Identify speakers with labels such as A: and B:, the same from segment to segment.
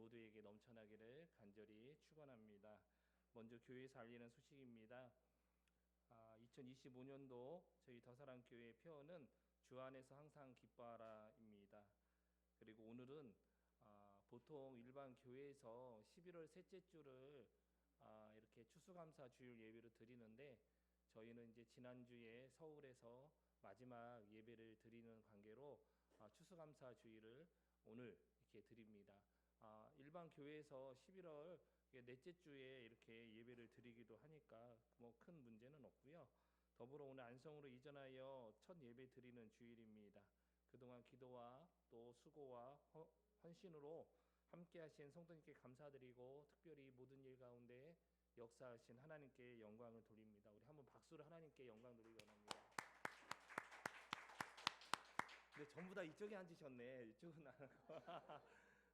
A: 모두에게 넘쳐나기를 간절히 축원합니다. 먼저 교회에서 알리는 소식입니다. 2025년도 저희 더사랑교회 표어는 주 안에서 항상 기뻐하라입니다. 그리고 오늘은 보통 일반 교회에서 11월 셋째 주를 이렇게 추수감사 주일 예배로 드리는데 저희는 이제 지난주에 서울에서 마지막 예배를 드리는 관계로 추수감사 주일을 오늘 이렇게 드립니다. 일반 교회에서 11월 넷째 주에 이렇게 예배를 드리기도 하니까 뭐 큰 문제는 없고요. 더불어 오늘 안성으로 이전하여 첫 예배 드리는 주일입니다. 그동안 기도와 또 수고와 헌신으로 함께 하신 성도님께 감사드리고 특별히 모든 일 가운데 역사하신 하나님께 영광을 돌립니다. 우리 한번 박수로 하나님께 영광 돌리기 원합니다. 근데 전부 다 이쪽에 앉으셨네. 이쪽은 안 하고.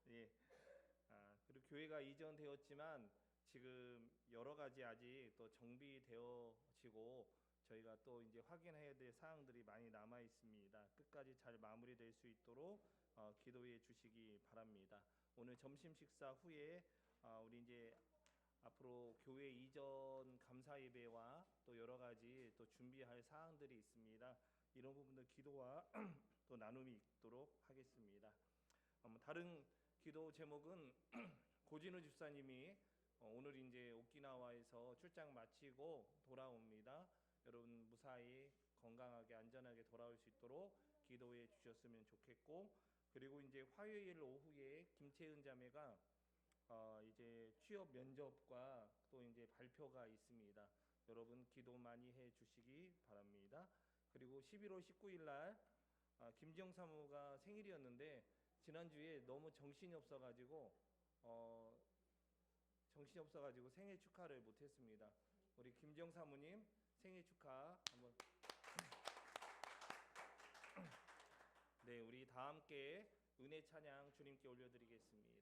A: 예. 그리고 교회가 이전되었지만 지금 여러 가지 아직 또 정비되어지고 저희가 또 이제 확인해야 될 사항들이 많이 남아 있습니다. 끝까지 잘 마무리될 수 있도록 기도해 주시기 바랍니다. 오늘 점심 식사 후에 우리 이제 앞으로 교회 이전 감사 예배와 또 여러 가지 또 준비할 사항들이 있습니다. 이런 부분들 기도와 또 나눔이 있도록 하겠습니다. 다른 기도 제목은 고진우 집사님이 오늘 이제 오키나와에서 출장 마치고 돌아옵니다. 여러분 무사히 건강하게 안전하게 돌아올 수 있도록 기도해 주셨으면 좋겠고, 그리고 이제 화요일 오후에 김채은 자매가 이제 취업 면접과 또 이제 발표가 있습니다. 여러분 기도 많이 해 주시기 바랍니다. 그리고 11월 19일 날 김지영 사모가 생일이었는데 지난주에 너무 정신이 없어가지고 생일 축하를 못했습니다. 우리 김지영 사모님 생일 축하 한번. 네, 우리 다 함께 은혜 찬양 주님께 올려드리겠습니다.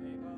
A: 내가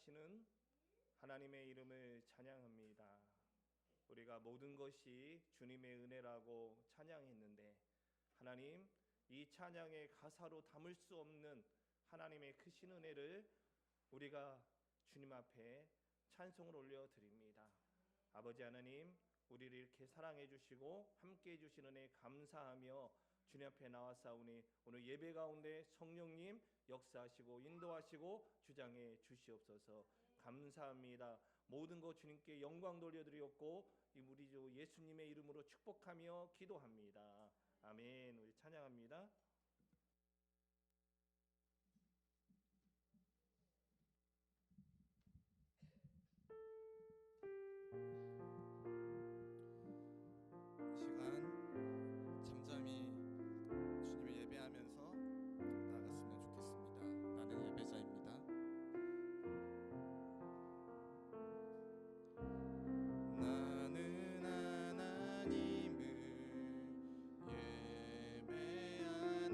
A: 하시는 하나님의 이름을 찬양합니다. 우리가 모든 것이 주님의 은혜라고 찬양했는데 하나님, 이 찬양의 가사로 담을 수 없는 하나님의 크신 은혜를 우리가 주님 앞에 찬송을 올려드립니다. 아버지 하나님, 우리를 이렇게 사랑해 주시고 함께 해 주신 은혜 감사하며 주님 앞에 나와사오니 오늘 예배 가운데 성령님 역사하시고 인도하시고 주장해 주시옵소서. 감사합니다. 모든 것 주님께 영광 돌려드리옵고 이 우리 주 예수님의 이름으로 축복하며 기도합니다. 아멘. 우리 찬양합니다.
B: 이 시간 잠잠히 주님을 예배하면서 나아갔으면 좋겠습니다. 나는 예배자입니다. 나는 하나님을 예배하는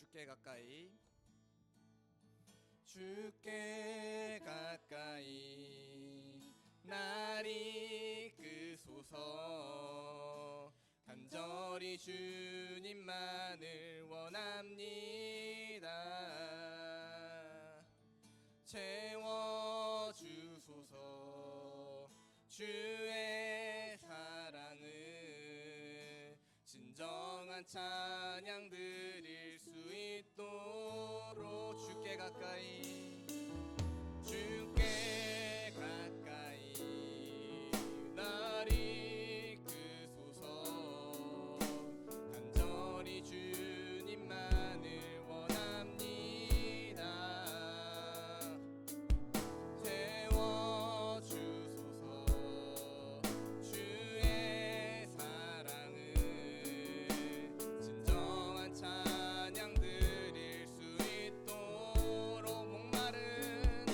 B: 주께 가까이 주께 가까이 날 이끄소서 간절히 주님만을 원합니다. 채워주소서 주의 사랑을 진정한 찬양 드릴 수 있도록 주께 가까이 주께 가까이 날 이끄소서 간절히 주님만을 원합니다. 채워주소서 주의 사랑을 진정한 찬양 드릴 수 있도록 목마른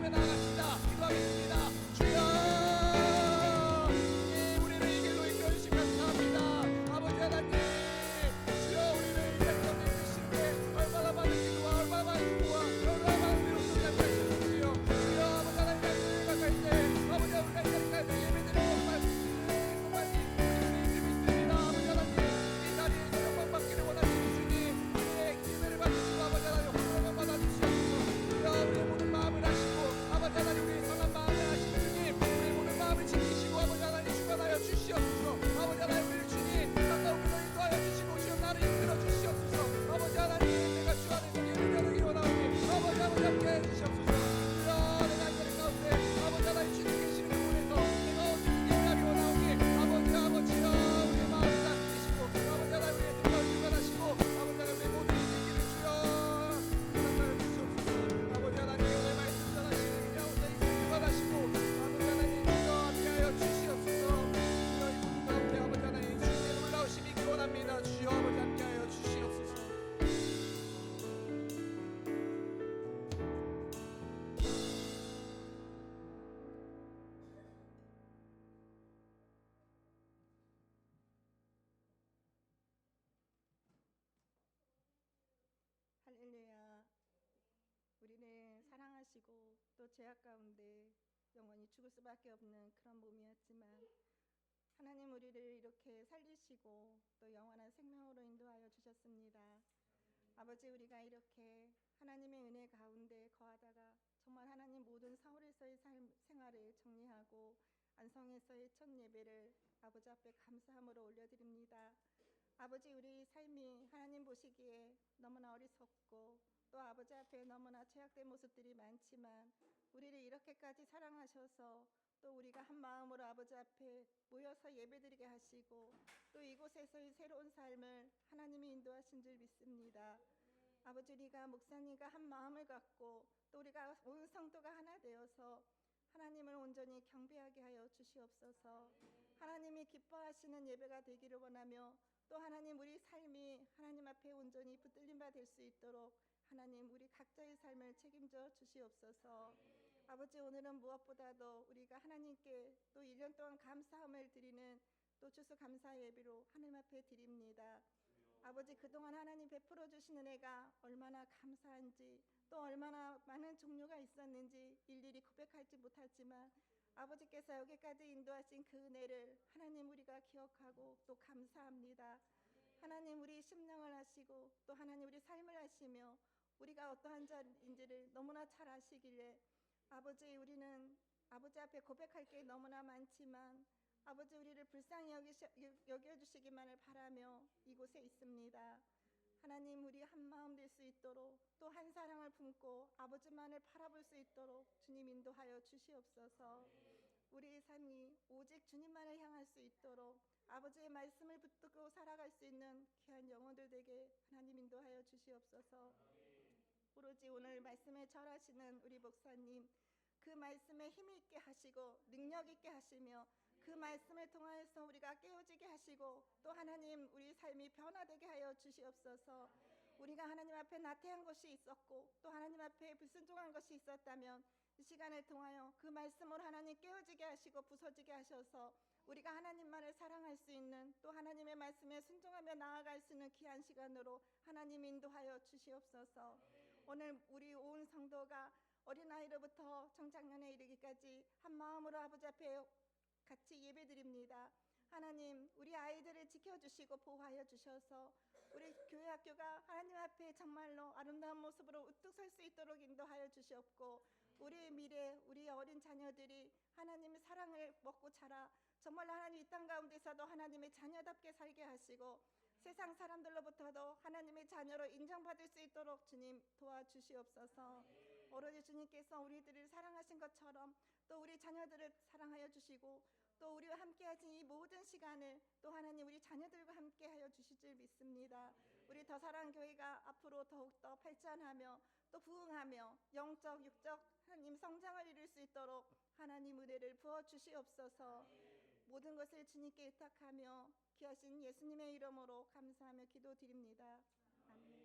B: 기도하며 나아갑시다. 기도하겠습니다. 주여, 우리를 이 길로 이끌어 주시기 감사합니다. 아버지 하나님, 주여, 우리를 이 백성들 드시는데 얼마나 많은 기도와 얼마나 많은 기도와 얼마나 많은 위로 쏟아져 주시는지요. 주여, 아버지 하나님 말씀을 각할 때 아버지 우리가 이 자리까지 예배드리고 말씀을 우리를 믿습니다. 아버지 하나님, 이 자리에서 영광 받기를 원하시는 주님, 우리의 예배를 받으시고 아버지 하나님 호흡을 받아주시옵소서. 주여, 우리의 모든 마음을 하시고 아버지 하나님 우리의 상한 마음을 하시는 주님, 우리의 모든 마음을 지키시고 아버지 하나님 주관하여 주시옵소서. 아버지 하나님 우리를 주님 가까운 길로 인도하여 주시고 주여 나를 이끌어 주시옵소서. 아버지 하나님 내가 주 안에서 예배드리기 원하오니 아버지 함께 해주시옵소서. 주여 내가 이 자리 가운데 아버지 하나님 주님 계시는 그곳에서 내가 어떻게 예배하기 원하오니 아버지여 우리의 마음을 다스리시고 아버지 하나님 우리의 생각을 주관하시고 아버지 하나님 우리의 모든 일들을 주여 주관하여 주시옵소서. 아버지 하나님 오늘 말씀 전하시는 이 가운데 주관하시고 아버지 하나님 주여 함께하여 주시옵소서. 주여 이 모든 가운데 아버지 하나님 주님의 놀라우심이 있기 원합니다. 주여 아버지 함께하여 주시옵소서.
C: 할렐루야. 우리를 사랑하시고 또 죄악 가운데 영원히 죽을 수밖에 없는 그런 몸이었지만 하나님 우리를 이렇게 살리시고 또 영원한 생명으로 인도하여 주셨습니다. 아버지 우리가 이렇게 하나님의 은혜 가운데 거하다가 정말 하나님 모든 서울에서의 생활을 정리하고 안성에서의 첫 예배를 아버지 앞에 감사함으로 올려드립니다. 아버지 우리 삶이 하나님 보시기에 너무나 어리석고 또 아버지 앞에 너무나 죄악된 모습들이 많지만 우리를 이렇게까지 사랑하셔서 또 우리가 한 마음으로 아버지 앞에 모여서 예배드리게 하시고 또 이곳에서의 새로운 삶을 하나님이 인도하신 줄 믿습니다. 아버지 우리가 목사님과 한 마음을 갖고 또 우리가 온 성도가 하나 되어서 하나님을 온전히 경배하게 하여 주시옵소서. 하나님이 기뻐하시는 예배가 되기를 원하며 또 하나님 우리 삶이 하나님 앞에 온전히 붙들림 바 될 수 있도록 하나님 우리 각자의 삶을 책임져 주시옵소서. 아버지 오늘은 무엇보다도 우리가 하나님께 또 1년 동안 감사함을 드리는 또 추수 감사 예배로 하나님 앞에 드립니다. 아버지 그동안 하나님 베풀어 주신 은혜가 얼마나 감사한지 또 얼마나 많은 종류가 있었는지 일일이 고백하지 못하지만 아버지께서 여기까지 인도하신 그 은혜를 하나님 우리가 기억하고 또 감사합니다. 하나님 우리 심령을 하시고 또 하나님 우리 삶을 하시며 우리가 어떠한 자인지를 너무나 잘 아시길래 아버지 우리는 아버지 앞에 고백할 게 너무나 많지만 아버지 우리를 불쌍히 여겨주시기만을 바라며 이곳에 있습니다. 하나님 우리 한 마음 될 수 있도록 또 한 사랑을 품고 아버지만을 바라볼 수 있도록 주님 인도하여 주시옵소서. 우리의 삶이 오직 주님만을 향할 수 있도록 아버지의 말씀을 붙들고 살아갈 수 있는 귀한 영혼들 되게 하나님 인도하여 주시옵소서. 오로지 오늘 말씀에 절하시는 우리 목사님 그 말씀에 힘이 있게 하시고 능력 있게 하시며 그 말씀을 통하여서 우리가 깨어지게 하시고 또 하나님 우리 삶이 변화되게 하여 주시옵소서. 우리가 하나님 앞에 나태한 것이 있었고 또 하나님 앞에 불순종한 것이 있었다면 이 시간을 통하여 그 말씀으로 하나님 깨어지게 하시고 부서지게 하셔서 우리가 하나님만을 사랑할 수 있는 또 하나님의 말씀에 순종하며 나아갈 수 있는 귀한 시간으로 하나님 인도하여 주시옵소서. 오늘 우리 온 성도가 어린아이로부터 청장년에 이르기까지 한 마음으로 아버지 앞에 같이 예배드립니다. 하나님 우리 아이들을 지켜주시고 보호하여 주셔서 우리 교회 학교가 하나님 앞에 정말로 아름다운 모습으로 우뚝 설 수 있도록 인도하여 주시옵고 우리의 미래 우리 어린 자녀들이 하나님의 사랑을 먹고 자라 정말 하나님 이 땅 가운데서도 하나님의 자녀답게 살게 하시고 세상 사람들로부터도 하나님의 자녀로 인정받을 수 있도록 주님 도와주시옵소서. 오로지 주님께서 우리들을 사랑하신 것처럼 또 우리 자녀들을 사랑하여 주시고 또 우리와 함께 하신 이 모든 시간을 또 하나님 우리 자녀들과 함께 하여 주실 줄 믿습니다. 우리 더사랑교회가 앞으로 더욱더 발전하며 또 부흥하며 영적 육적 하나님 성장을 이룰 수 있도록 하나님 은혜를 부어주시옵소서. 모든 것을 주님께 의탁하며 귀하신 예수님의 이름으로 감사하며 기도드립니다. 아멘.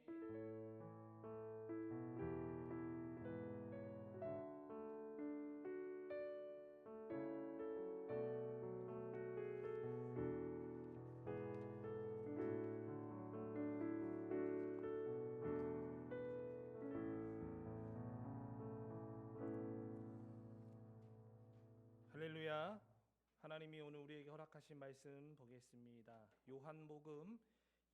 A: 할렐루야. 하나님이 오늘 우리에게 허락하신 말씀 보겠습니다. 요한복음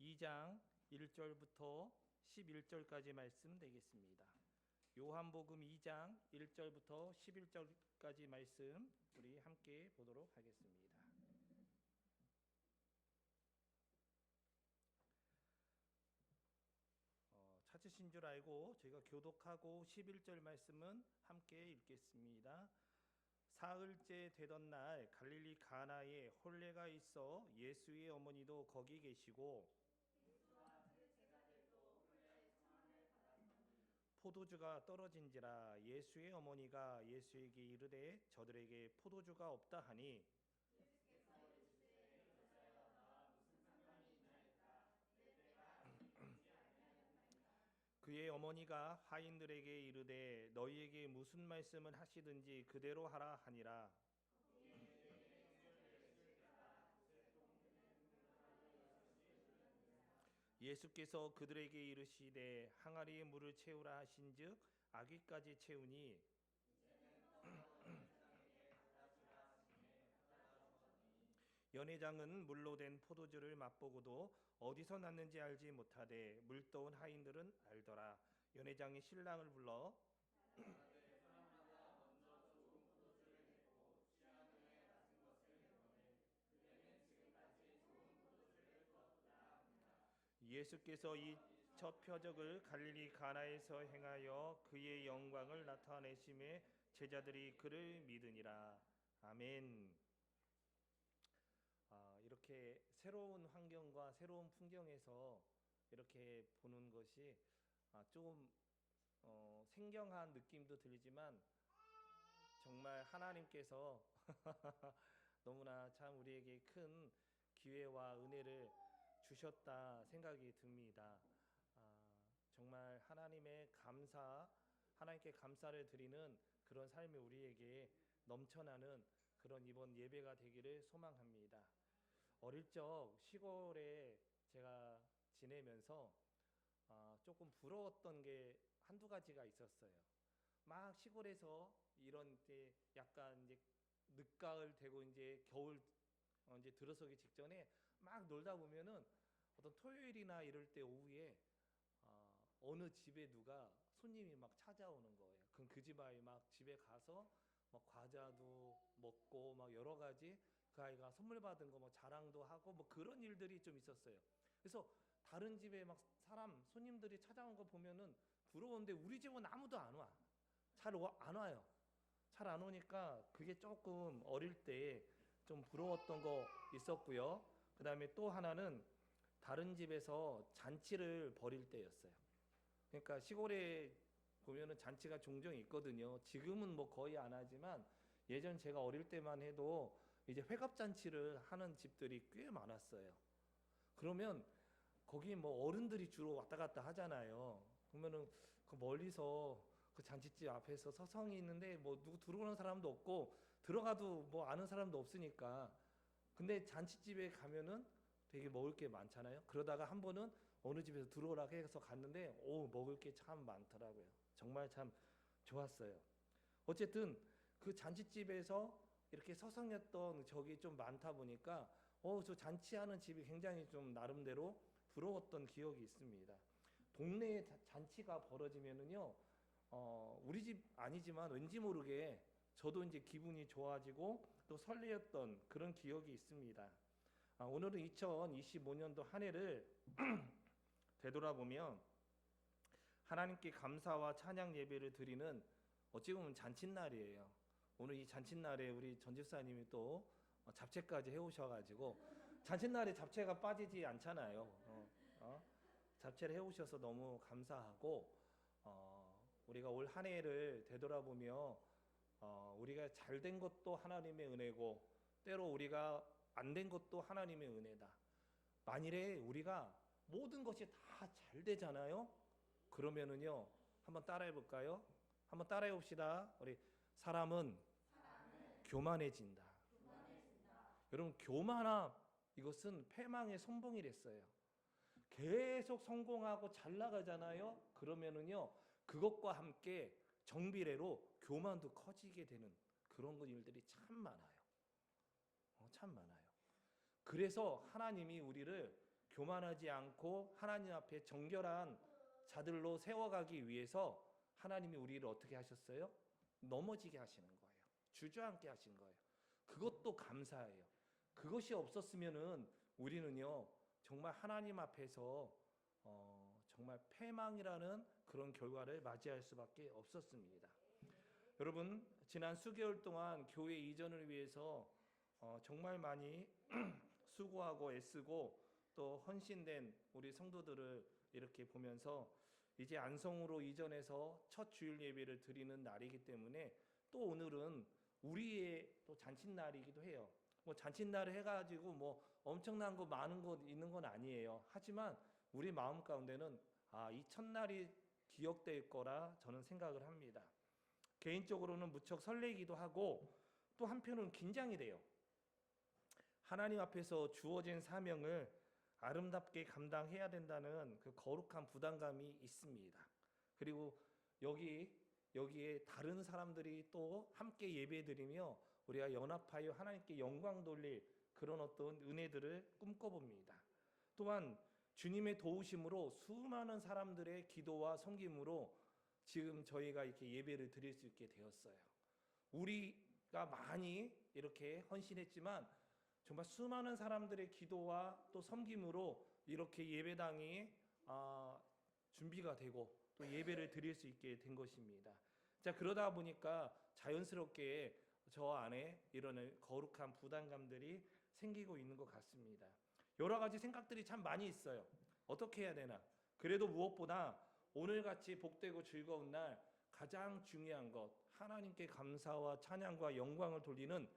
A: 2장 1절부터 11절까지 말씀 되겠습니다. 요한복음 2장 1절부터 11절까지 말씀 우리 함께 보도록 하겠습니다. 찾으신 줄 알고 저희가 교독하고 11절 말씀은 함께 읽겠습니다. 사흘째 되던 날 갈릴리 가나에 혼례가 있어 예수의 어머니도 거기 계시고 포도주가 떨어진지라 예수의 어머니가 예수에게 이르되 저들에게 포도주가 없다 하니 그의 어머니가 하인들에게 이르되 너희에게 무슨 말씀을 하시든지 그대로 하라 하니라. 예수께서 그들에게 이르시되 항아리에 물을 채우라 하신즉 아귀까지 채우니 연회장은 물로 된 포도주를 맛보고도 어디서 났는지 알지 못하되 물떠온 하인들은 알더라. 연회장이 신랑을 불러 예수께서 이 첫 표적을 갈릴리 가나에서 행하여 그의 영광을 나타내심에 제자들이 그를 믿으니라. 아멘. 이렇게 새로운 환경과 새로운 풍경에서 이렇게 보는 것이 조금 생경한 느낌도 들지만 정말 하나님께서 너무나 참 우리에게 큰 기회와 은혜를 주셨다 생각이 듭니다. 정말 하나님께 감사를 드리는 그런 삶이 우리에게 넘쳐나는 그런 이번 예배가 되기를 소망합니다. 어릴 적 시골에 제가 지내면서 조금 부러웠던 게 한두 가지가 있었어요. 막 시골에서 이런 때 약간 이제 늦가을 되고 이제 겨울 이제 들어서기 직전에 막 놀다 보면은 어떤 토요일이나 이럴 때 오후에 어느 집에 누가 손님이 막 찾아오는 거예요. 그럼 그 집 아이 막 집에 가서 막 과자도 먹고 막 여러 가지 그 아이가 선물 받은 거 뭐 자랑도 하고 뭐 그런 일들이 좀 있었어요. 그래서 다른 집에 막 손님들이 찾아온 거 보면은 부러운데 우리 집은 아무도 안 와. 잘 안 와요. 잘 안 오니까 그게 조금 어릴 때 좀 부러웠던 거 있었고요. 그다음에 또 하나는 다른 집에서 잔치를 벌일 때였어요. 그러니까 시골에 보면은 잔치가 종종 있거든요. 지금은 뭐 거의 안 하지만 예전 제가 어릴 때만 해도 이제 회갑잔치를 하는 집들이 꽤 많았어요. 그러면 거기 뭐 어른들이 주로 왔다 갔다 하잖아요. 그러면은 그 멀리서 그 잔치집 앞에서 서성이 있는데 뭐 누구 들어오는 사람도 없고 들어가도 뭐 아는 사람도 없으니까. 근데 잔치집에 가면은 되게 먹을 게 많잖아요. 그러다가 한 번은 어느 집에서 들어오라고 해서 갔는데 먹을 게 참 많더라고요. 정말 참 좋았어요. 어쨌든 그 잔치집에서 이렇게 서성였던 적이 좀 많다 보니까 저 잔치하는 집이 굉장히 좀 나름대로 부러웠던 기억이 있습니다. 동네에 잔치가 벌어지면은요, 우리 집 아니지만 왠지 모르게 저도 이제 기분이 좋아지고 또 설레었던 그런 기억이 있습니다. 오늘은 2025년도 한 해를 되돌아보면 하나님께 감사와 찬양 예배를 드리는 어찌 보면 잔칫날이에요. 오늘 이 잔칫날에 우리 전 집사님이 또 잡채까지 해오셔가지고 잔칫날에 잡채가 빠지지 않잖아요. 잡채를 해오셔서 너무 감사하고 우리가 올 한 해를 되돌아보며 우리가 잘 된 것도 하나님의 은혜고 때로 우리가 안 된 것도 하나님의 은혜다. 만일에 우리가 모든 것이 다 잘 되잖아요. 그러면은요 한번 따라해 볼까요? 한번 따라해 봅시다. 우리 사람은 교만해진다. 여러분 교만함 이것은 패망의 선봉이랬어요. 계속 성공하고 잘 나가잖아요. 그러면은요 그것과 함께 정비례로 교만도 커지게 되는 그런 일들이 참 많아요. 참 많아요. 그래서 하나님이 우리를 교만하지 않고 하나님 앞에 정결한 자들로 세워가기 위해서 하나님이 우리를 어떻게 하셨어요? 넘어지게 하시는 거예요. 주저앉게 하신 거예요. 그것도 감사해요. 그것이 없었으면은 우리는요 정말 하나님 앞에서 정말 패망이라는 그런 결과를 맞이할 수밖에 없었습니다. 여러분, 지난 수개월 동안 교회 이전을 위해서 정말 많이 수고하고 애쓰고 또 헌신된 우리 성도들을 이렇게 보면서 이제 안성으로 이전해서 첫 주일 예배를 드리는 날이기 때문에 또 오늘은 우리의 또 잔칫날이기도 해요. 뭐 잔칫날을 해가지고 뭐 엄청난 거 많은 거 있는 건 아니에요. 하지만 우리 마음 가운데는 이 첫날이 기억될 거라 저는 생각을 합니다. 개인적으로는 무척 설레기도 하고 또 한편으로는 긴장이 돼요. 하나님 앞에서 주어진 사명을 아름답게 감당해야 된다는 그 거룩한 부담감이 있습니다. 그리고 여기에 다른 사람들이 또 함께 예배드리며 우리가 연합하여 하나님께 영광 돌릴 그런 어떤 은혜들을 꿈꿔봅니다. 또한 주님의 도우심으로 수많은 사람들의 기도와 섬김으로 지금 저희가 이렇게 예배를 드릴 수 있게 되었어요. 우리가 많이 이렇게 헌신했지만 정말 수많은 사람들의 기도와 또 섬김으로 이렇게 예배당이 준비가 되고 또 예배를 드릴 수 있게 된 것입니다. 자, 그러다 보니까 자연스럽게 저 안에 이런 거룩한 부담감들이 생기고 있는 것 같습니다. 여러 가지 생각들이 참 많이 있어요. 어떻게 해야 되나? 그래도 무엇보다 오늘같이 복되고 즐거운 날 가장 중요한 것, 하나님께 감사와 찬양과 영광을 돌리는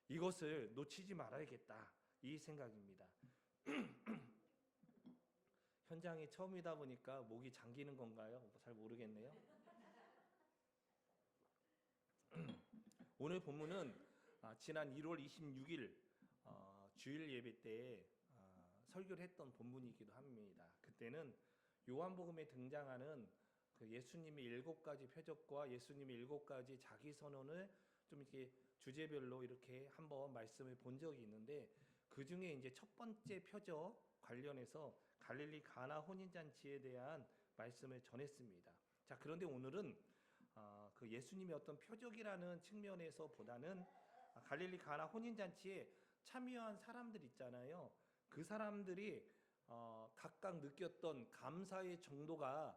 A: 이것을 놓치지 말아야겠다, 이 생각입니다. 현장이 처음이다 보니까 목이 잠기는 건가요? 잘 모르겠네요. 오늘 본문은 지난 1월 26일 주일 예배 때 설교를 했던 본문이기도 합니다. 그때는 요한복음에 등장하는 그 예수님의 7가지 표적과 예수님의 7가지 자기 선언을 좀 이렇게 주제별로 이렇게 한번 말씀을 본 적이 있는데, 그 중에 이제 첫 번째 표적 관련해서 갈릴리 가나 혼인잔치에 대한 말씀을 전했습니다. 자, 그런데 오늘은 그 예수님의 어떤 표적이라는 측면에서 보다는 갈릴리 가나 혼인잔치에 참여한 사람들 있잖아요. 그 사람들이 각각 느꼈던 감사의 정도가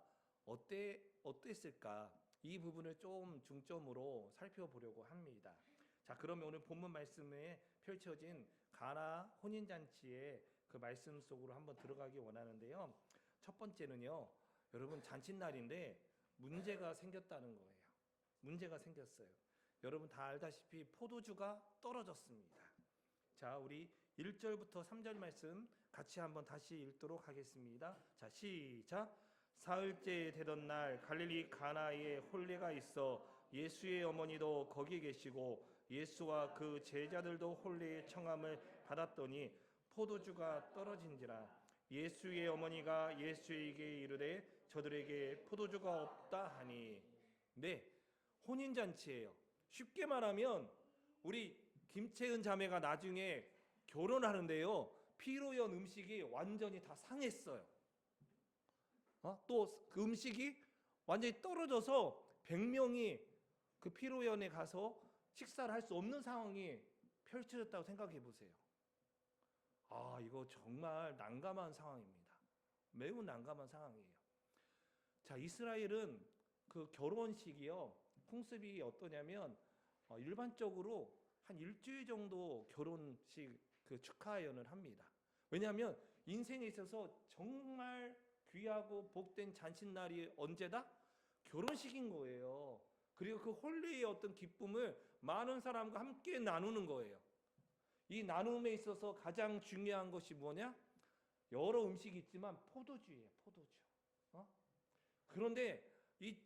A: 어땠을까, 이 부분을 좀 중점으로 살펴보려고 합니다. 자, 그러면 오늘 본문 말씀에 펼쳐진 가나 혼인잔치의 그 말씀 속으로 한번 들어가기 원하는데요. 첫 번째는요, 여러분 잔칫날인데 문제가 생겼다는 거예요. 문제가 생겼어요. 여러분 다 알다시피 포도주가 떨어졌습니다. 자, 우리 1절부터 3절 말씀 같이 한번 다시 읽도록 하겠습니다. 자, 시작. 사흘째 되던 날 갈릴리 가나에 혼례가 있어 예수의 어머니도 거기 계시고 예수와 그 제자들도 혼례의 청함을 받았더니 포도주가 떨어진지라. 예수의 어머니가 예수에게 이르되 저들에게 포도주가 없다 하니. 네, 혼인잔치예요. 쉽게 말하면 우리 김채은 자매가 나중에 결혼하는데요, 피로연 음식이 완전히 다 상했어요. 또 그 음식이 완전히 떨어져서 100명이 그 피로연에 가서 식사를 할 수 없는 상황이 펼쳐졌다고 생각해 보세요. 이거 정말 난감한 상황입니다. 매우 난감한 상황이에요. 자, 이스라엘은 그 결혼식이요, 풍습이 어떠냐면 일반적으로 한 일주일 정도 결혼식 그 축하연을 합니다. 왜냐하면 인생에 있어서 정말 귀하고 복된 잔칫날이 언제다? 결혼식인 거예요. 그리고 그 혼례의 어떤 기쁨을 많은 사람과 함께 나누는 거예요. 이 나눔에 있어서 가장 중요한 것이 뭐냐? 여러 음식이 있지만 포도주예요. 포도주. 그런데 이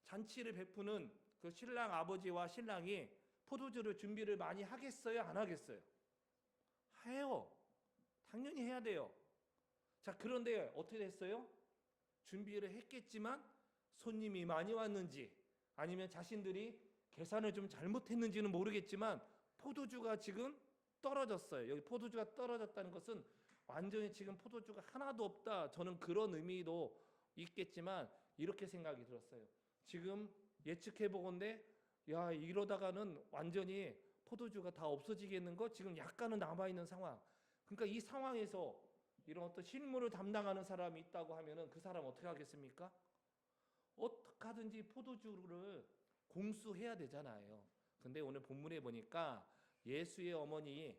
A: 잔치를 베푸는 그 신랑 아버지와 신랑이 포도주를 준비를 많이 하겠어요? 안 하겠어요? 해요. 당연히 해야 돼요. 자, 그런데 어떻게 됐어요? 준비를 했겠지만 손님이 많이 왔는지 아니면 자신들이 계산을 좀 잘못했는지는 모르겠지만 포도주가 지금 떨어졌어요. 여기 포도주가 떨어졌다는 것은 완전히 지금 포도주가 하나도 없다. 저는 그런 의미도 있겠지만 이렇게 생각이 들었어요. 지금 예측해 보건대 야 이러다가는 완전히 포도주가 다 없어지겠는 거 지금 약간은 남아 있는 상황. 그러니까 이 상황에서 이런 어떤 실무를 담당하는 사람이 있다고 하면은 그 사람 어떻게 하겠습니까? 어떻게 하든지 포도주를 공수해야 되잖아요. 근데 오늘 본문에 보니까 예수의 어머니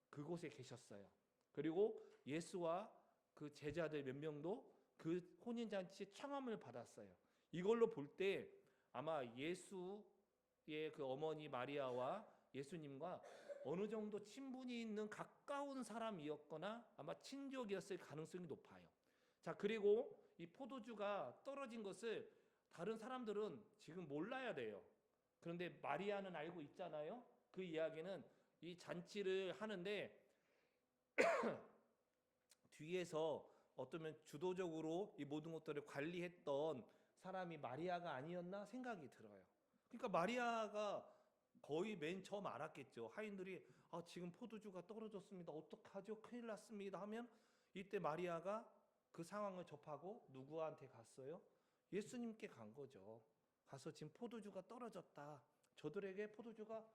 A: 그곳에 계셨어요. 그리고 예수와 그 제자들 몇 명도 그 혼인잔치에 청함을 받았어요. 이걸로 볼 때 아마 예수의 그 어머니 마리아와 예수님과 어느 정도 친분이 있는 가까운 사람이었거나 아마 친족이었을 가능성이 높아요. 자, 그리고 이 포도주가 떨어진 것을 다른 사람들은 지금 몰라야 돼요. 그런데 마리아는 알고 있잖아요. 그 이야기는 이 잔치를 하는데 뒤에서 어쩌면 주도적으로 이 모든 것들을 관리했던 사람이 마리아가 아니었나 생각이 들어요. 그러니까 마리아가 거의 맨 처음 알았겠죠. 하인들이 지금 포도주가 떨어졌습니다. 어떡하죠? 큰일 났습니다. 하면 이때 마리아가 그 상황을 접하고 누구한테 갔어요? 예수님께 간 거죠. 가서 지금 포도주가 떨어졌다. 저들에게 포도주가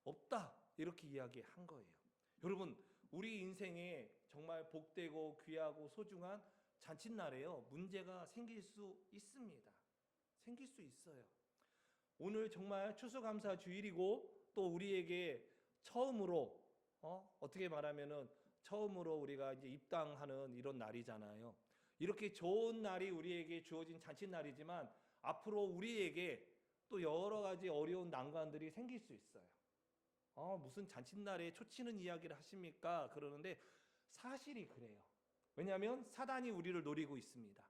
A: 없다. 이렇게 이야기한 거예요. 여러분, 우리 인생에 정말 복되고 귀하고 소중한 잔칫날에요. 문제가 생길 수 있습니다. 생길 수 있어요. 오늘 정말 추수감사 주일이고 또 우리에게 처음으로 어떻게 말하면은 처음으로 우리가 이제 입당하는 이런 날이잖아요. 이렇게 좋은 날이 우리에게 주어진 잔칫날이지만 앞으로 우리에게 또 여러 가지 어려운 난관들이 생길 수 있어요. 무슨 잔칫날에 초치는 이야기를 하십니까? 그러는데 사실이 그래요. 왜냐하면 사단이 우리를 노리고 있습니다.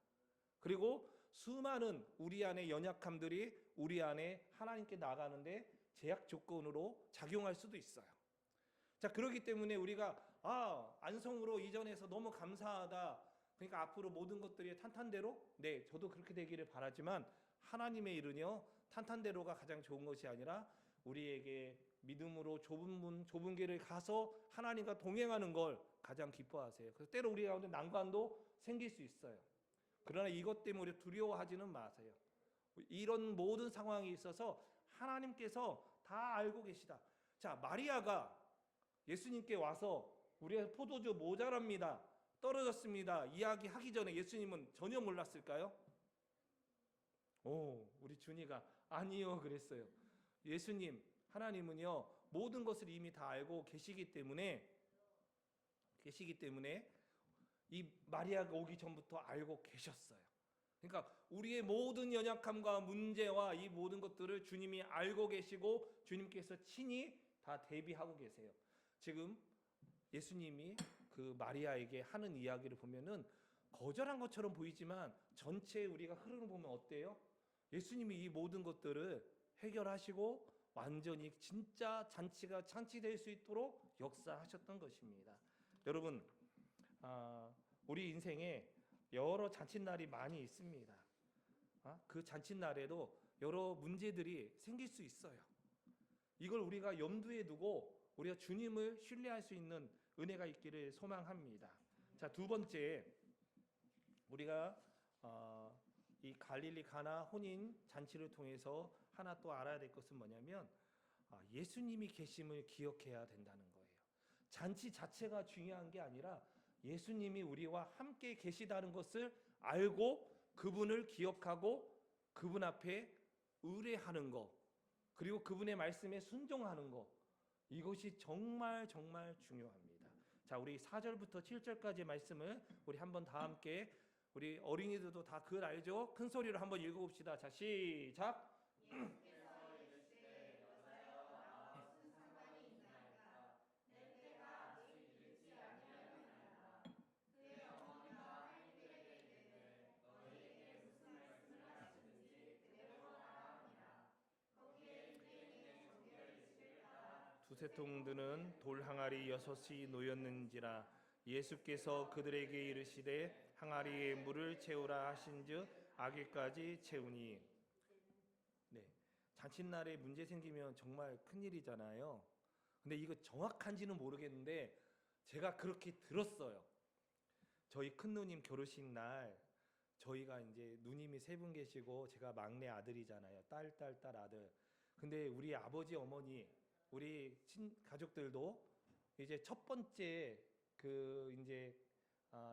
A: 그리고 수많은 우리 안의 연약함들이 우리 안에 하나님께 나가는데 제약 조건으로 작용할 수도 있어요. 자, 그렇기 때문에 우리가 안성으로 이전해서 너무 감사하다. 그러니까 앞으로 모든 것들이 탄탄대로 네, 저도 그렇게 되기를 바라지만 하나님의 일은요 탄탄대로가 가장 좋은 것이 아니라 우리에게 믿음으로 좁은 길을 가서 하나님과 동행하는 걸 가장 기뻐하세요. 그래서 때로 우리 가운데 난관도 생길 수 있어요. 그러나 이것 때문에 두려워하지는 마세요. 이런 모든 상황이 있어서 하나님께서 다 알고 계시다. 자, 마리아가 예수님께 와서 우리의 포도주 모자랍니다. 떨어졌습니다. 이야기하기 전에 예수님은 전혀 몰랐을까요? 우리 준이가 아니요 그랬어요. 예수님, 하나님은요 모든 것을 이미 다 알고 계시기 때문에 이 마리아가 오기 전부터 알고 계셨어요. 그러니까 우리의 모든 연약함과 문제와 이 모든 것들을 주님이 알고 계시고 주님께서 친히 다 대비하고 계세요. 지금 예수님이 그 마리아에게 하는 이야기를 보면은 거절한 것처럼 보이지만 전체 우리가 흐름을 보면 어때요? 예수님이 이 모든 것들을 해결하시고 완전히 진짜 잔치가 잔치될 수 있도록 역사하셨던 것입니다. 여러분, 우리 인생에 여러 잔칫날이 많이 있습니다. 그 잔칫날에도 여러 문제들이 생길 수 있어요. 이걸 우리가 염두에 두고 우리가 주님을 신뢰할 수 있는 은혜가 있기를 소망합니다. 자, 두 번째, 우리가 이 갈릴리 가나 혼인 잔치를 통해서 하나 또 알아야 될 것은 뭐냐면 예수님이 계심을 기억해야 된다는 거예요. 잔치 자체가 중요한 게 아니라 예수님이 우리와 함께 계시다는 것을 알고 그분을 기억하고 그분 앞에 의뢰하는 것, 그리고 그분의 말씀에 순종하는 것, 이것이 정말 정말 중요합니다. 자, 우리 4절부터 7절까지 말씀을 우리 한번 다 함께, 우리 어린이들도 다 글 알죠? 큰 소리로 한번 읽어봅시다. 자, 시작. 두세 통 드는 돌 항아리 6이 놓였는지라. 예수께서 그들에게 이르시되 항아리에 물을 채우라 하신즉 아기까지 채우니. 네, 잔칫날에 문제 생기면 정말 큰일이잖아요. 근데 이거 정확한지는 모르겠는데 제가 그렇게 들었어요. 저희 큰 누님 결혼식 날 저희가 이제 누님이 3분 계시고 제가 막내 아들이잖아요. 딸 아들. 근데 우리 아버지 어머니 우리 가족들도 이제 첫 번째 그 이제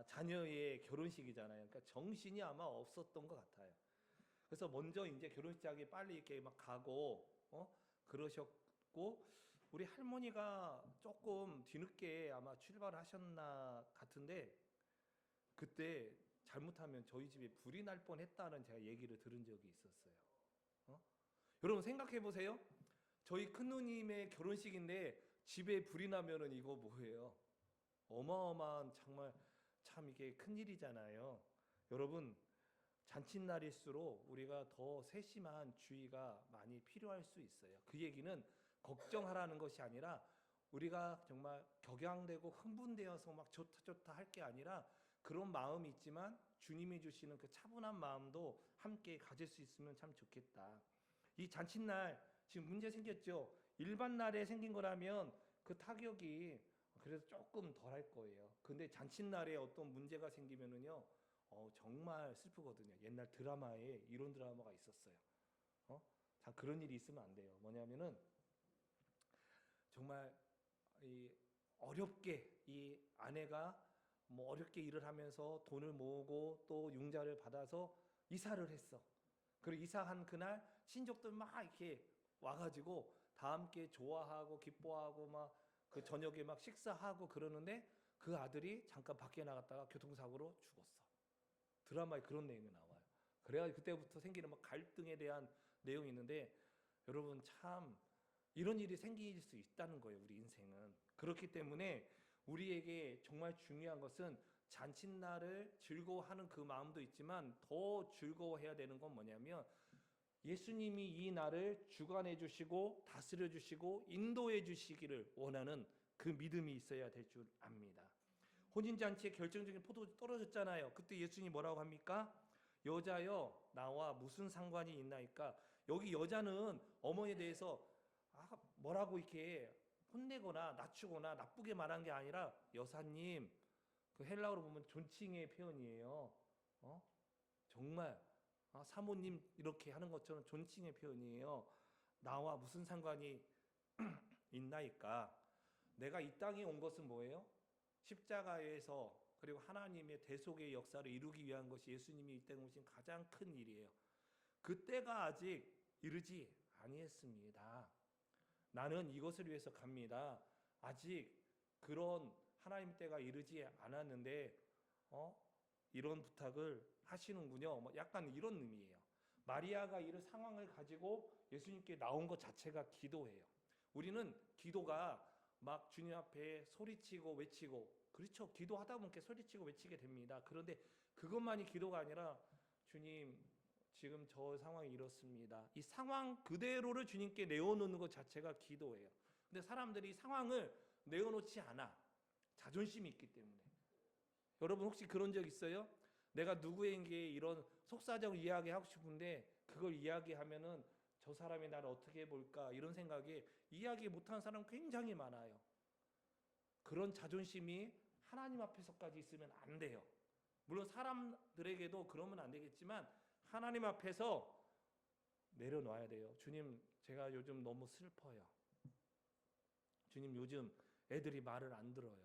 A: 자녀의 결혼식이잖아요. 그러니까 정신이 아마 없었던 것 같아요. 그래서 먼저 이제 결혼식장에 빨리 이렇게 막 가고 그러셨고 우리 할머니가 조금 뒤늦게 아마 출발하셨나 같은데 그때 잘못하면 저희 집에 불이 날 뻔했다는 제가 얘기를 들은 적이 있었어요. 여러분 생각해 보세요. 저희 큰 누님의 결혼식인데 집에 불이 나면은 이거 뭐예요? 어마어마한 정말 참 이게 큰 일이잖아요. 여러분 잔칫날일수록 우리가 더 세심한 주의가 많이 필요할 수 있어요. 그 얘기는 걱정하라는 것이 아니라 우리가 정말 격양되고 흥분되어서 막 좋다 할 게 아니라 그런 마음이 있지만 주님이 주시는 그 차분한 마음도 함께 가질 수 있으면 참 좋겠다. 이 잔칫날 지금 문제 생겼죠. 일반 날에 생긴 거라면 그 타격이 그래서 조금 덜 할 거예요. 근데 잔칫날에 어떤 문제가 생기면은요 정말 슬프거든요. 옛날 드라마에 이런 드라마가 있었어요. 참 그런 일이 있으면 안 돼요. 뭐냐면은 정말 이 어렵게 이 아내가 뭐 어렵게 일을 하면서 돈을 모으고 또 융자를 받아서 이사를 했어. 그리고 이사한 그날 친족들 막 이렇게 와가지고 다 함께 좋아하고 기뻐하고 막 그 저녁에 막 식사하고 그러는데 그 아들이 잠깐 밖에 나갔다가 교통사고로 죽었어. 드라마에 그런 내용이 나와요. 그래가지고 그때부터 생기는 막 갈등에 대한 내용이 있는데 여러분 참 이런 일이 생길 수 있다는 거예요. 우리 인생은. 그렇기 때문에 우리에게 정말 중요한 것은 잔칫날을 즐거워하는 그 마음도 있지만 더 즐거워해야 되는 건 뭐냐면 예수님이 이 날을 주관해 주시고 다스려 주시고 인도해 주시기를 원하는 그 믿음이 있어야 될 줄 압니다. 혼인잔치에 결정적인 포도 떨어졌잖아요. 그때 예수님이 뭐라고 합니까? 여자여 나와 무슨 상관이 있나이까. 여기 여자는 어머니에 대해서 뭐라고 이렇게 혼내거나 낮추거나 나쁘게 말한 게 아니라 여사님, 그 헬라어로 보면 존칭의 표현이에요. 정말 사모님 이렇게 하는 것처럼 존칭의 표현이에요. 나와 무슨 상관이 있나이까. 내가 이 땅에 온 것은 뭐예요? 십자가에서 그리고 하나님의 대속의 역사를 이루기 위한 것이 예수님이 이 땅에 오신 가장 큰 일이에요. 그때가 아직 이르지 아니했습니다. 나는 이것을 위해서 갑니다. 아직 그런 하나님 때가 이르지 않았는데 이런 부탁을 하시는군요. 뭐 약간 이런 의미예요. 마리아가 이런 상황을 가지고 예수님께 나온 것 자체가 기도예요. 우리는 기도가 막 주님 앞에 소리치고 외치고 그렇죠. 기도하다 보면 소리치고 외치게 됩니다. 그런데 그것만이 기도가 아니라 주님 지금 저 상황이 이렇습니다. 이 상황 그대로를 주님께 내어놓는 것 자체가 기도예요. 근데 사람들이 상황을 내어놓지 않아. 자존심이 있기 때문에. 여러분 혹시 그런 적 있어요? 내가 누구에게 이런 속사정 이야기하고 싶은데 그걸 이야기하면은 저 사람이 나를 어떻게 볼까 이런 생각에 이야기 못하는 사람 굉장히 많아요. 그런 자존심이 하나님 앞에서까지 있으면 안 돼요. 물론 사람들에게도 그러면 안 되겠지만 하나님 앞에서 내려놔야 돼요. 주님 제가 요즘 너무 슬퍼요. 주님 요즘 애들이 말을 안 들어요.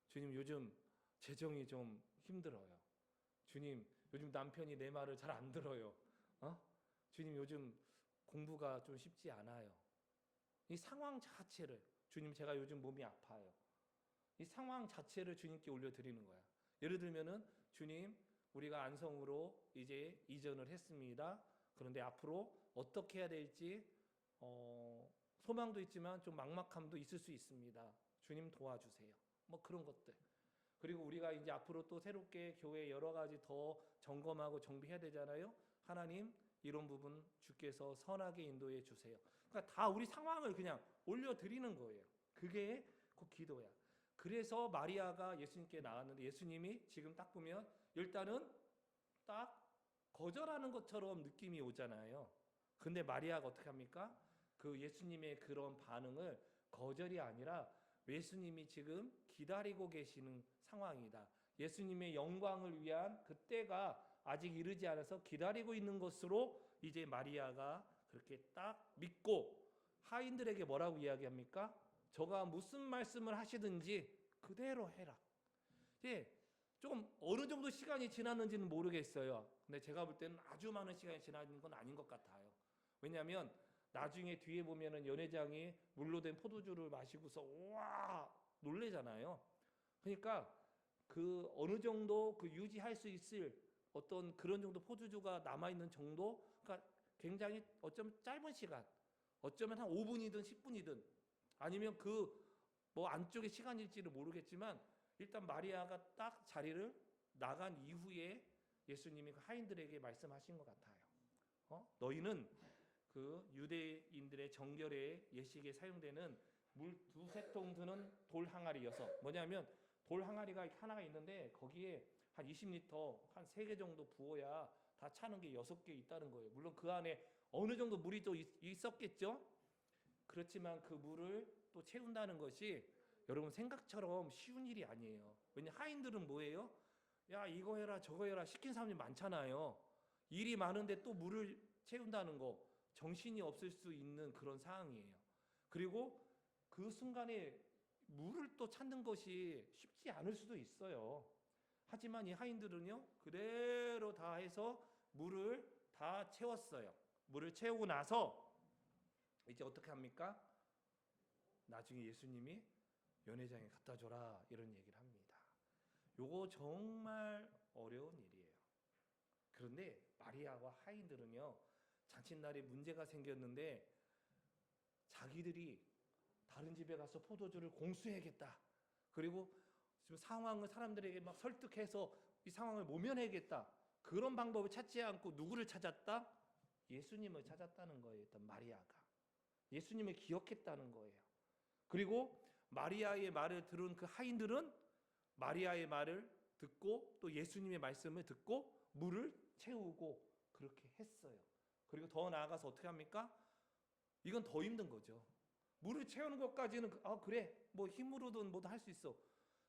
A: 주님 요즘 재정이 좀 힘들어요. 주님 요즘 남편이 내 말을 잘 안 들어요. 주님 요즘 공부가 좀 쉽지 않아요. 이 상황 자체를 주님 제가 요즘 몸이 아파요. 이 상황 자체를 주님께 올려드리는 거야. 예를 들면은 주님 우리가 안성으로 이제 이전을 했습니다. 그런데 앞으로 어떻게 해야 될지 소망도 있지만 좀 막막함도 있을 수 있습니다. 주님 도와주세요. 뭐 그런 것들. 그리고 우리가 이제 앞으로 또 새롭게 교회 여러 가지 더 점검하고 정비해야 되잖아요. 하나님 이런 부분 주께서 선하게 인도해 주세요. 그러니까 다 우리 상황을 그냥 올려드리는 거예요. 그게 그 기도야. 그래서 마리아가 예수님께 나왔는데 예수님이 지금 딱 보면 일단은 딱 거절하는 것처럼 느낌이 오잖아요. 근데 마리아가 어떻게 합니까? 그 예수님의 그런 반응을 거절이 아니라 예수님이 지금 기다리고 계시는 상황이다. 예수님의 영광을 위한 그 때가 아직 이르지 않아서 기다리고 있는 것으로 이제 마리아가 그렇게 딱 믿고 하인들에게 뭐라고 이야기합니까? 저가 무슨 말씀을 하시든지 그대로 해라. 예, 좀 어느 정도 시간이 지났는지는 모르겠어요. 근데 제가 볼 때는 아주 많은 시간이 지난 건 아닌 것 같아요. 왜냐하면 나중에 뒤에 보면은 연회장이 물로 된 포도주를 마시고서 와 놀래잖아요. 그러니까 그 어느 정도 그 유지할 수 있을 어떤 그런 정도 포도주가 남아 있는 정도, 그러니까 굉장히 어쩌면 짧은 시간, 어쩌면 한 5분이든 10분이든 아니면 그 뭐 안쪽의 시간일지는 모르겠지만 일단 마리아가 딱 자리를 나간 이후에 예수님이 그 하인들에게 말씀하신 것 같아요. 너희는 그 유대인들의 정결의 예식에 사용되는 물 2-3통 드는 돌 항아리여서 뭐냐면 돌 항아리가 하나가 있는데 거기에 한 20리터 한 3개 정도 부어야 다 차는 게 6개 있다는 거예요. 물론 그 안에 어느 정도 물이 또 있었겠죠. 그렇지만 그 물을 또 채운다는 것이 여러분 생각처럼 쉬운 일이 아니에요. 왜냐 하인들은 뭐예요? 야 이거 해라 저거 해라 시킨 사람이 많잖아요. 일이 많은데 또 물을 채운다는 거 정신이 없을 수 있는 그런 상황이에요. 그리고 그 순간에 물을 또 찾는 것이 쉽지 않을 수도 있어요. 하지만 이 하인들은요 그대로 다 해서 물을 다 채웠어요. 물을 채우고 나서 이제 어떻게 합니까? 나중에 예수님이 연회장에 갖다 줘라 이런 얘기를 합니다. 요거 정말 어려운 일이에요. 그런데 마리아와 하인들은요 잔칫날에 문제가 생겼는데 자기들이 다른 집에 가서 포도주를 공수해야겠다. 그리고 지금 상황을 사람들에게 막 설득해서 이 상황을 모면해야겠다. 그런 방법을 찾지 않고 누구를 찾았다? 예수님을 찾았다는 거예요. 일단 마리아가 예수님을 기억했다는 거예요. 그리고 마리아의 말을 들은 그 하인들은 마리아의 말을 듣고 또 예수님의 말씀을 듣고 물을 채우고 그렇게 했어요. 그리고 더 나아가서 어떻게 합니까? 이건 더 힘든 거죠. 물을 채우는 것까지는 그래 뭐 힘으로든 뭐도 할 수 있어.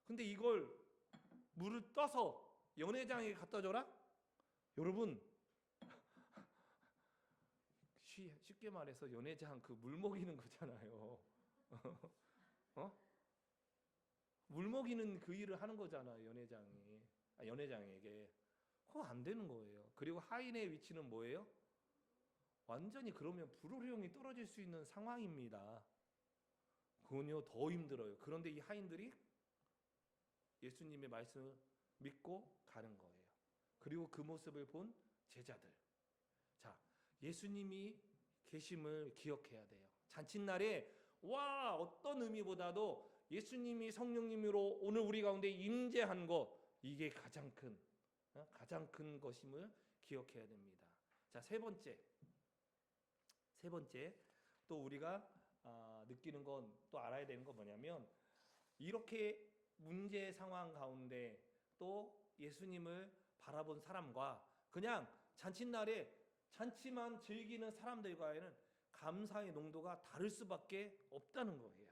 A: 근데 이걸 물을 떠서 연회장에 갖다 줘라? 여러분 쉽게 말해서 연회장 그 물 먹이는 거잖아요. 물 먹이는 그 일을 하는 거잖아요. 연회장에게. 그거 안 되는 거예요. 그리고 하인의 위치는 뭐예요? 완전히 그러면 불호령이 떨어질 수 있는 상황입니다. 그건요 더 힘들어요. 그런데 이 하인들이 예수님의 말씀을 믿고 가는 거예요. 그리고 그 모습을 본 제자들. 자, 예수님이 계심을 기억해야 돼요. 잔칫날에 와 어떤 의미보다도 예수님이 성령님으로 오늘 우리 가운데 임재한 것 이게 가장 큰 것임을 기억해야 됩니다. 자, 세 번째 또 우리가 느끼는 건 또 알아야 되는 건 뭐냐면 이렇게 문제 상황 가운데 또 예수님을 바라본 사람과 그냥 잔칫날에 잔치만 즐기는 사람들과는 감사의 농도가 다를 수밖에 없다는 거예요.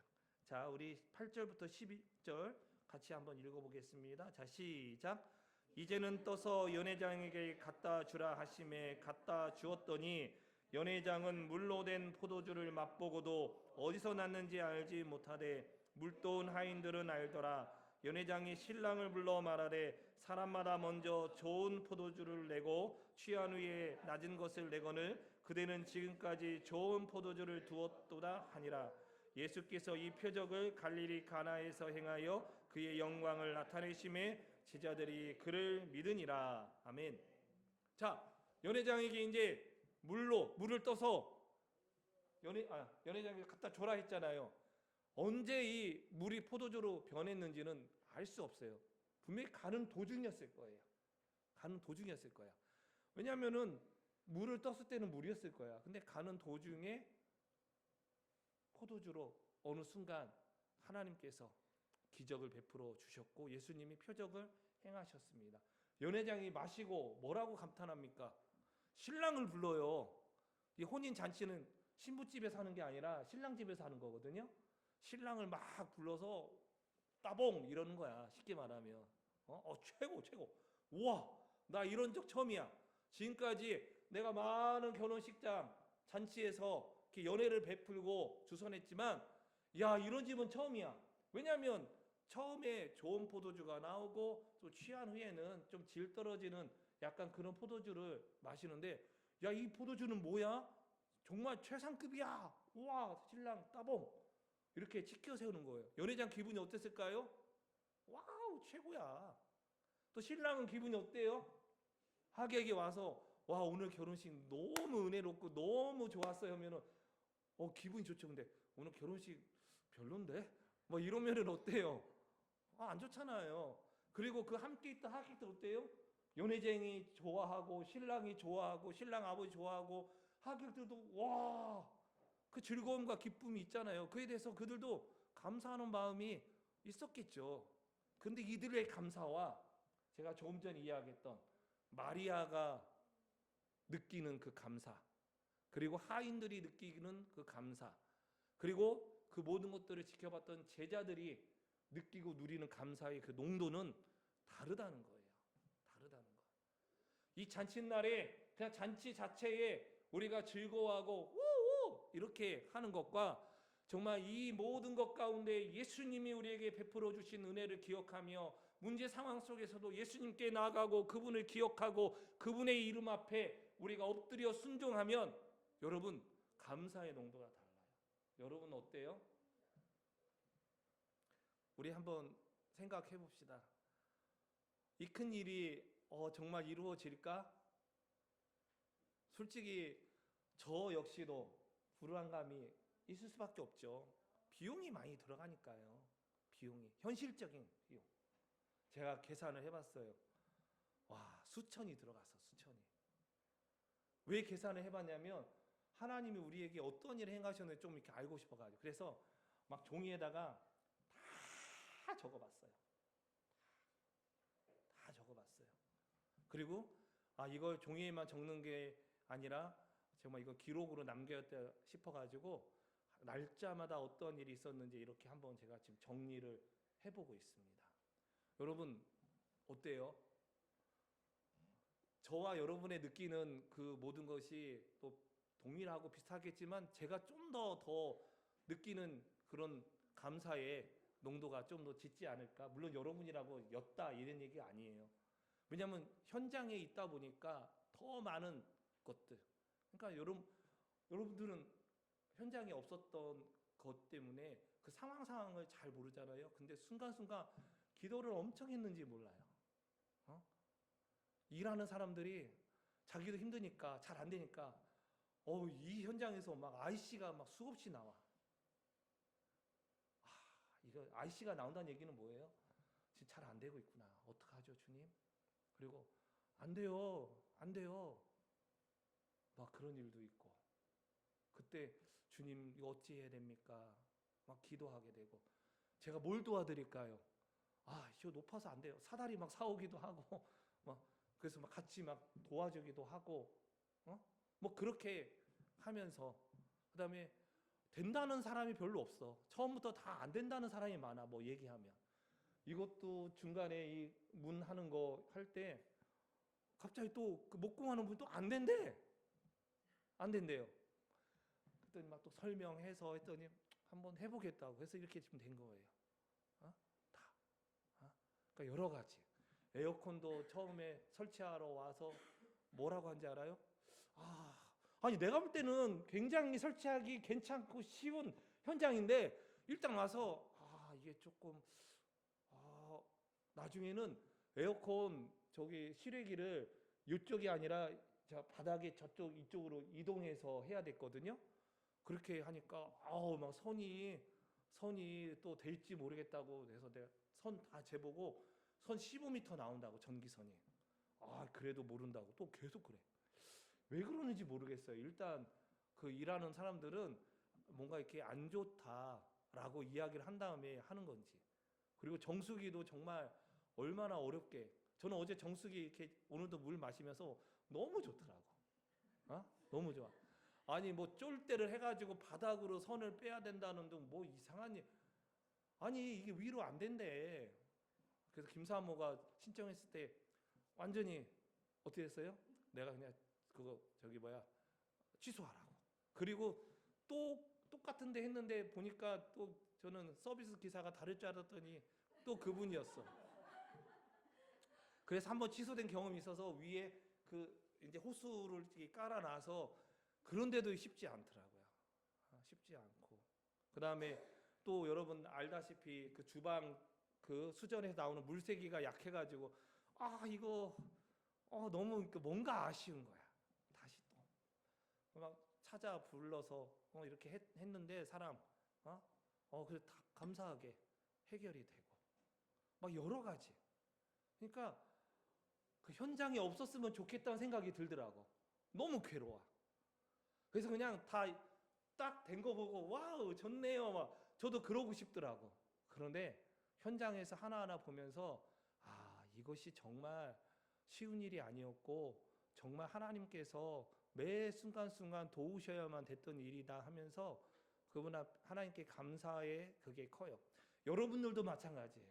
A: 자, 우리 8절부터 12절 같이 한번 읽어보겠습니다. 자, 시작. 이제는 떠서 연회장에게 갖다 주라 하심에 갖다 주었더니 연회장은 물로 된 포도주를 맛보고도 어디서 났는지 알지 못하되 물도온 하인들은 알더라. 연회장이 신랑을 불러 말하되 사람마다 먼저 좋은 포도주를 내고 취한 후에 낮은 것을 내거늘 그대는 지금까지 좋은 포도주를 두었도다 하니라. 예수께서 이 표적을 갈릴리 가나에서 행하여 그의 영광을 나타내심에 제자들이 그를 믿으니라. 아멘. 자, 연회장에게 이제 물을 떠서 연회장에 갖다 줘라 했잖아요. 언제 이 물이 포도주로 변했는지는 알 수 없어요. 분명히 가는 도중이었을 거예요. 왜냐하면은 물을 떴을 때는 물이었을 거야. 근데 가는 도중에 포도주로 어느 순간 하나님께서 기적을 베풀어 주셨고 예수님이 표적을 행하셨습니다. 연회장이 마시고 뭐라고 감탄합니까? 신랑을 불러요. 이 혼인 잔치는 신부집에서 하는 게 아니라 신랑 집에서 하는 거거든요. 신랑을 막 불러서 따봉 이러는 거야. 쉽게 말하면 최고 최고. 우와, 나 이런 적 처음이야. 지금까지 내가 많은 결혼식장 잔치에서 이렇게 연애를 베풀고 주선했지만 야, 이런 집은 처음이야. 왜냐하면 처음에 좋은 포도주가 나오고 또 취한 후에는 좀 질 떨어지는 약간 그런 포도주를 마시는데 야, 이 포도주는 뭐야? 정말 최상급이야. 우와, 신랑 따봉 이렇게 치켜 세우는 거예요. 연회장 기분이 어땠을까요? 와우, 최고야. 또 신랑은 기분이 어때요? 하객이 와서 와, 오늘 결혼식 너무 은혜롭고 너무 좋았어요 하면은 기분이 좋죠. 근데 오늘 결혼식 별론데? 뭐 이러면은 어때요? 안 좋잖아요. 그리고 그 함께 있던 하객들 어때요? 연애쟁이 좋아하고 신랑이 좋아하고 신랑 아버지 좋아하고 하객들도 와, 그 즐거움과 기쁨이 있잖아요. 그에 대해서 그들도 감사하는 마음이 있었겠죠. 근데 이들의 감사와 제가 조금 전에 이야기했던 마리아가 느끼는 그 감사, 그리고 하인들이 느끼는 그 감사, 그리고 그 모든 것들을 지켜봤던 제자들이 느끼고 누리는 감사의 그 농도는 다르다는 거예요. 다르다는 거. 이 잔칫날에 그냥 잔치 자체에 우리가 즐거워하고 우우 이렇게 하는 것과 정말 이 모든 것 가운데 예수님이 우리에게 베풀어 주신 은혜를 기억하며 문제 상황 속에서도 예수님께 나아가고 그분을 기억하고 그분의 이름 앞에 우리가 엎드려 순종하면 여러분 감사의 농도가 달라요. 여러분 어때요? 우리 한번 생각해 봅시다. 이 큰 일이 정말 이루어질까? 솔직히 저 역시도 불안감이 있을 수밖에 없죠. 비용이 많이 들어가니까요. 비용이 현실적인 비용. 제가 계산을 해봤어요. 와, 수천이 들어갔어, 수천이. 왜 계산을 해봤냐면 하나님이 우리에게 어떤 일을 행하셨는지 좀 이렇게 알고 싶어가지고 그래서 막 종이에다가 다 적어봤어요. 다 적어봤어요. 그리고 이걸 종이에만 적는 게 아니라 정말 이거 기록으로 남겨야 싶어가지고 날짜마다 어떤 일이 있었는지 이렇게 한번 제가 지금 정리를 해보고 있습니다. 여러분 어때요? 저와 여러분의 느끼는 그 모든 것이 또 동일하고 비슷하겠지만 제가 좀 더 느끼는 그런 감사의 농도가 좀 더 짙지 않을까? 물론 여러분이라고 였다 이런 얘기 아니에요. 왜냐하면 현장에 있다 보니까 더 많은 것들. 그러니까 여러분들은 현장에 없었던 것 때문에 그 상황을 잘 모르잖아요. 근데 순간순간 기도를 엄청 했는지 몰라요. 일하는 사람들이 자기도 힘드니까 잘 안 되니까 이 현장에서 막 IC가 막 수없이 나와. 이거 IC가 나온다는 얘기는 뭐예요? 지금 잘 안 되고 있구나. 어떡하죠, 주님? 그리고 안 돼요, 안 돼요. 막 그런 일도 있고. 그때 주님 이거 어찌 해야 됩니까? 막 기도하게 되고. 제가 뭘 도와드릴까요? 이거 높아서 안 돼요. 사다리 막 사오기도 하고 막 그래서 막 같이 막 도와주기도 하고 뭐 그렇게 하면서 그다음에 된다는 사람이 별로 없어. 처음부터 다 안 된다는 사람이 많아. 뭐 얘기하면 이것도 중간에 이 문 하는 거 할 때 갑자기 또 그 목공하는 분 또 안 된대. 안 된대요. 그랬더니 막 또 설명해서 했더니 한번 해보겠다고 해서 이렇게 지금 된 거예요. 그러니까 여러 가지. 에어컨도 처음에 설치하러 와서 뭐라고 한지 알아요? 아니 내가 볼 때는 굉장히 설치하기 괜찮고 쉬운 현장인데 일단 와서 이게 조금 나중에는 에어컨 저기 실외기를 이쪽이 아니라 바닥에 저쪽 이쪽으로 이동해서 해야 됐거든요. 그렇게 하니까 막 선이 또 될지 모르겠다고 해서 내가 선 다 재보고 선 15m 나온다고 전기선이. 그래도 모른다고 또 계속 그래. 왜 그러는지 모르겠어요. 일단 그 일하는 사람들은 뭔가 이렇게 안 좋다라고 이야기를 한 다음에 하는 건지. 그리고 정수기도 정말 얼마나 어렵게. 저는 어제 정수기 이렇게 오늘도 물 마시면서 너무 좋더라고. 너무 좋아. 아니 뭐 쫄대를 해가지고 바닥으로 선을 빼야 된다는 등 뭐 이상한 일. 아니 이게 위로 안 된대. 그래서 김사모가 신청했을 때 완전히 어떻게 했어요? 내가 그냥 그거 저기 뭐야 취소하라고. 그리고 또 똑같은 데 했는데 보니까 또 저는 서비스 기사가 다를 줄 알았더니 또 그분이었어. 그래서 한번 취소된 경험이 있어서 위에 그 이제 호수를 깔아놔서 그런데도 쉽지 않더라고요. 쉽지 않고. 그 다음에 또 여러분 알다시피 그 주방 그 수전에서 나오는 물세기가 약해가지고 이거 너무 뭔가 아쉬운 거야. 다시 또 막 찾아 불러서 이렇게 했는데 사람 그래서 다 감사하게 해결이 되고 막 여러 가지. 그러니까 그 현장에 없었으면 좋겠다는 생각이 들더라고. 너무 괴로워. 그래서 그냥 다 딱 된 거 보고 와우 좋네요 막 저도 그러고 싶더라고. 그런데 현장에서 하나하나 보면서 이것이 정말 쉬운 일이 아니었고 정말 하나님께서 매 순간순간 도우셔야만 됐던 일이다 하면서 그분 하나님께 감사의 그게 커요. 여러분들도 마찬가지예요.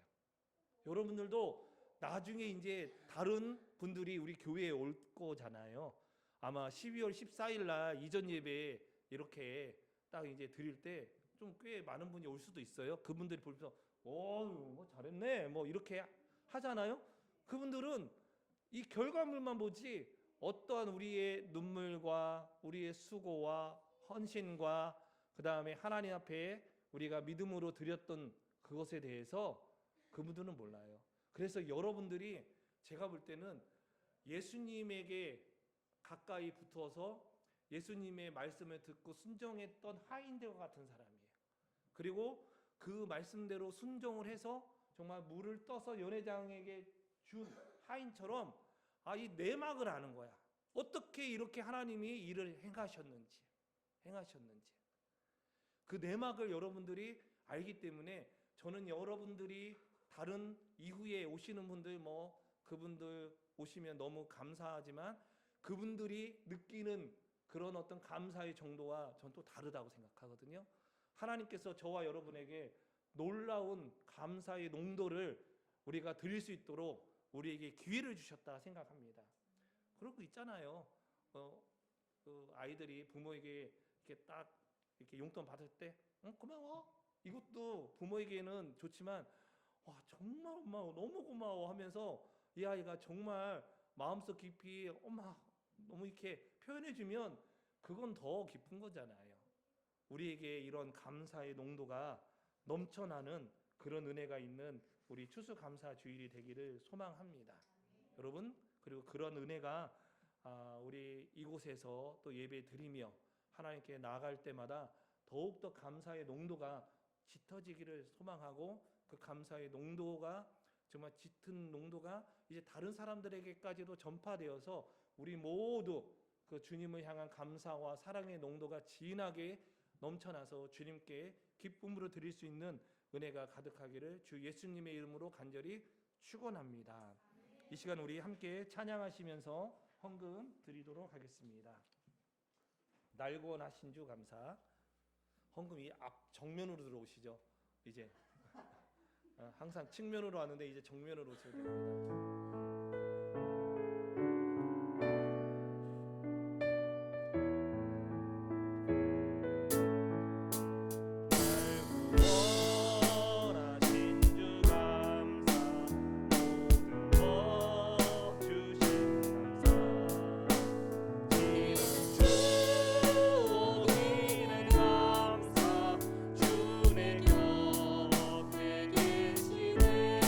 A: 여러분들도 나중에 이제 다른 분들이 우리 교회에 올 거잖아요. 아마 12월 14일 날 이전 예배 이렇게 딱 이제 드릴 때 좀 꽤 많은 분이 올 수도 있어요. 그분들이 보면서 뭐 잘했네 뭐 이렇게 하잖아요. 그분들은 이 결과물만 보지 어떠한 우리의 눈물과 우리의 수고와 헌신과 그 다음에 하나님 앞에 우리가 믿음으로 드렸던 그것에 대해서 그분들은 몰라요. 그래서 여러분들이 제가 볼 때는 예수님에게 가까이 붙어서 예수님의 말씀을 듣고 순종했던 하인들과 같은 사람이에요. 그리고 그 말씀대로 순종을 해서 정말 물을 떠서 연회장에게 준 하인처럼 이 내막을 아는 거야. 어떻게 이렇게 하나님이 일을 행하셨는지 그 내막을 여러분들이 알기 때문에 저는 여러분들이 다른 이후에 오시는 분들 그분들 오시면 너무 감사하지만 그분들이 느끼는 그런 어떤 감사의 정도와 전 또 다르다고 생각하거든요. 하나님께서 저와 여러분에게 놀라운 감사의 농도를 우리가 드릴 수 있도록 우리에게 기회를 주셨다 생각합니다. 그러고 있잖아요. 그 아이들이 부모에게 이렇게 딱 이렇게 용돈 받을 때 고마워. 이것도 부모에게는 좋지만 정말 엄마 너무 고마워 하면서 이 아이가 정말 마음속 깊이 엄마 너무 이렇게 표현해주면 그건 더 기쁜 거잖아요. 우리에게 이런 감사의 농도가 넘쳐나는 그런 은혜가 있는 우리 추수감사 주일이 되기를 소망합니다. 여러분, 그리고 그런 은혜가 우리 이곳에서 또 예배 드리며 하나님께 나아갈 때마다 더욱더 감사의 농도가 짙어지기를 소망하고 그 감사의 농도가 정말 짙은 농도가 이제 다른 사람들에게까지도 전파되어서 우리 모두 그 주님을 향한 감사와 사랑의 농도가 진하게 넘쳐나서 주님께 기쁨으로 드릴 수 있는 은혜가 가득하기를 주 예수님의 이름으로 간절히 축원합니다. 이 시간 우리 함께 찬양하시면서 헌금 드리도록 하겠습니다. 날고원하신 주 감사. 헌금이 앞 정면으로 들어오시죠. 이제 항상 측면으로 왔는데 이제 정면으로 오셔야 됩니다.
D: 주내 곁에 계시네.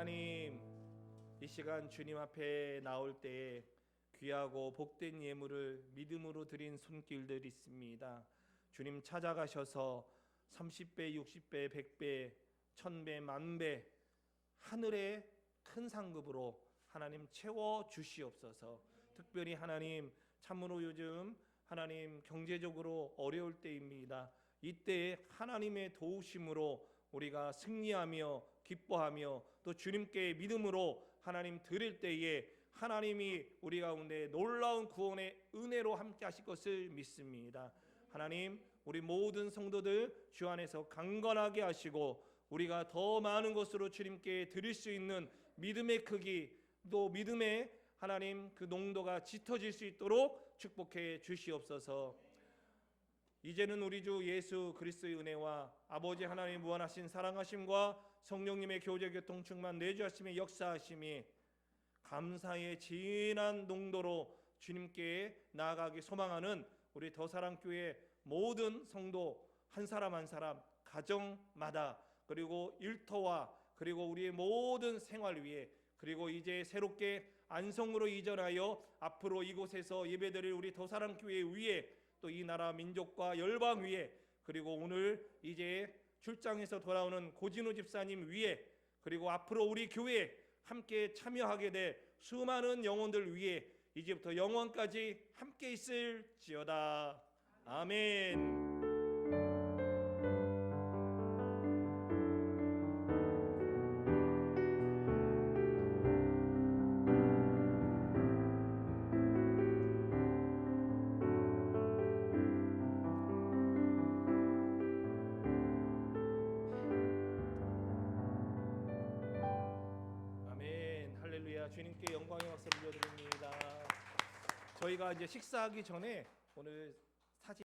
A: 하나님, 이 시간 주님 앞에 나올 때에 귀하고 복된 예물을 믿음으로 드린 손길들이 있습니다. 주님 찾아가셔서 30배, 60배, 100배, 1000배, 만배 하늘의 큰 상급으로 하나님 채워 주시옵소서. 특별히 하나님, 참으로 요즘 하나님 경제적으로 어려울 때입니다. 이때에 하나님의 도우심으로 우리가 승리하며 기뻐하며 또 주님께 믿음으로 하나님 드릴 때에 하나님이 우리 가운데 놀라운 구원의 은혜로 함께 하실 것을 믿습니다. 하나님, 우리 모든 성도들 주 안에서 강건하게 하시고 우리가 더 많은 것으로 주님께 드릴 수 있는 믿음의 크기, 또 믿음의 하나님 그 농도가 짙어질 수 있도록 축복해 주시옵소서. 이제는 우리 주 예수 그리스도의 은혜와 아버지 하나님의 무한하신 사랑하심과 성령님의 교제 교통 충만 내주하심의 역사하심이 감사의 진한 농도로 주님께 나아가기 소망하는 우리 더사랑교회 모든 성도 한 사람 한 사람 가정마다, 그리고 일터와 그리고 우리의 모든 생활 위에, 그리고 이제 새롭게 안성으로 이전하여 앞으로 이곳에서 예배드릴 우리 더사랑교회 위에, 또 이 나라 민족과 열방 위에, 그리고 오늘 이제 출장에서 돌아오는 고진우 집사님 위에, 그리고 앞으로 우리 교회에 함께 참여하게 될 수많은 영혼들 위에 이제부터 영원까지 함께 있을지어다. 아멘. 주님께 영광의 박수 올려드립니다. 저희가 이제 식사하기 전에 오늘